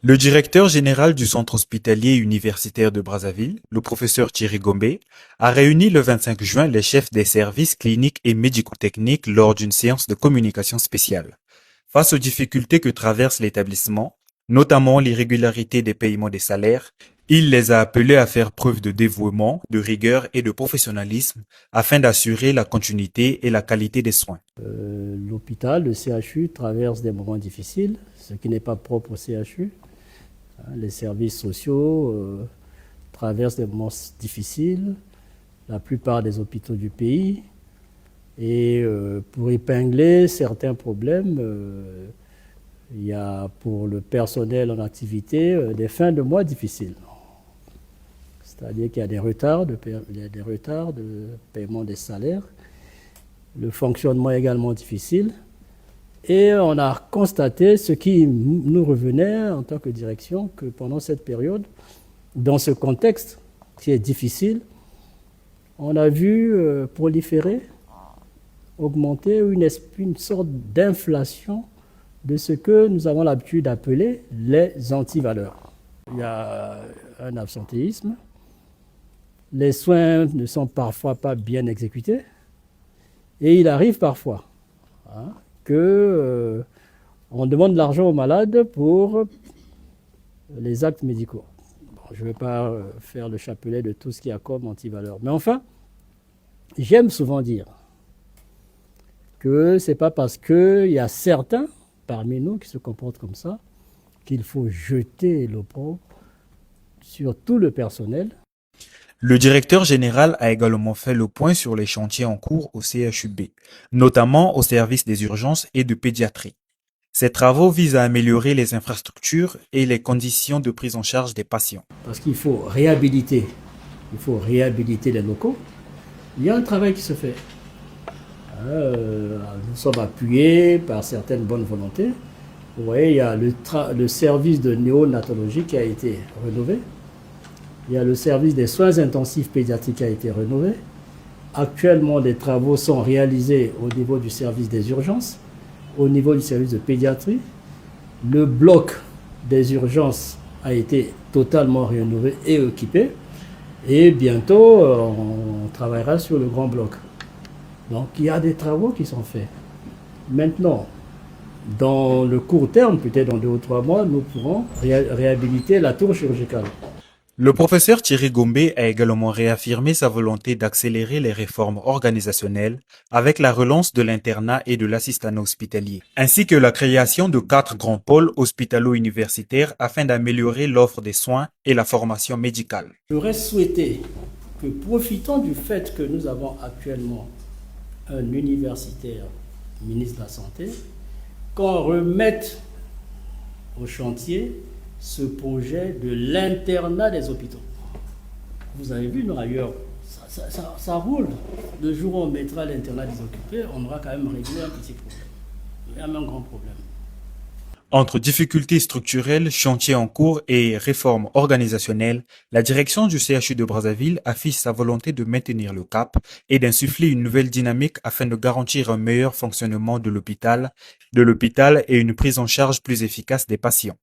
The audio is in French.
Le directeur général du centre hospitalier universitaire de Brazzaville, le professeur Thierry Gombe, a réuni le 25 juin les chefs des services cliniques et médico-techniques lors d'une séance de communication spéciale. Face aux difficultés que traverse l'établissement, notamment l'irrégularité des paiements des salaires, il les a appelés à faire preuve de dévouement, de rigueur et de professionnalisme afin d'assurer la continuité et la qualité des soins. L'hôpital, le CHU, traverse des moments difficiles, ce qui n'est pas propre au CHU. Les services sociaux traversent des moments difficiles, la plupart des hôpitaux du pays. Et pour épingler certains problèmes, il y a pour le personnel en activité des fins de mois difficiles. C'est-à-dire qu'il y a des retards de paiement des salaires. Le fonctionnement est également difficile. Et on a constaté ce qui nous revenait en tant que direction, que pendant cette période, dans ce contexte qui est difficile, on a vu proliférer, augmenter une sorte d'inflation de ce que nous avons l'habitude d'appeler les antivaleurs. Il y a un absentéisme, les soins ne sont parfois pas bien exécutés, et il arrive parfois qu'on demande de l'argent aux malades pour les actes médicaux. Bon, je ne vais pas faire le chapelet de tout ce qu'il y a comme antivaleur. Mais enfin, j'aime souvent dire que ce n'est pas parce qu'il y a certains parmi nous qui se comportent comme ça qu'il faut jeter l'opprobre sur tout le personnel. Le directeur général a également fait le point sur les chantiers en cours au CHUB, notamment au service des urgences et de pédiatrie. Ces travaux visent à améliorer les infrastructures et les conditions de prise en charge des patients. Parce qu'il faut réhabiliter les locaux. Il y a un travail qui se fait. Nous sommes appuyés par certaines bonnes volontés. Vous voyez, il y a le service de néonatologie qui a été rénové. Il y a le service des soins intensifs pédiatriques qui a été rénové. Actuellement, des travaux sont réalisés au niveau du service des urgences, au niveau du service de pédiatrie. Le bloc des urgences a été totalement rénové et équipé. Et bientôt, on travaillera sur le grand bloc. Donc, il y a des travaux qui sont faits. Maintenant, dans le court terme, peut-être dans 2 ou 3 mois, nous pourrons réhabiliter la tour chirurgicale. Le professeur Thierry Gombe a également réaffirmé sa volonté d'accélérer les réformes organisationnelles avec la relance de l'internat et de l'assistanat hospitalier, ainsi que la création de 4 grands pôles hospitalo-universitaires afin d'améliorer l'offre des soins et la formation médicale. J'aurais souhaité que, profitant du fait que nous avons actuellement un universitaire ministre de la Santé, qu'on remette au chantier ce projet de l'internat des hôpitaux. Vous avez vu, non, ailleurs, ça roule. Le jour où on mettra l'internat des occupés, on aura quand même réglé un petit problème. Il y a même un grand problème. Entre difficultés structurelles, chantiers en cours et réformes organisationnelles, la direction du CHU de Brazzaville affiche sa volonté de maintenir le cap et d'insuffler une nouvelle dynamique afin de garantir un meilleur fonctionnement de l'hôpital et une prise en charge plus efficace des patients.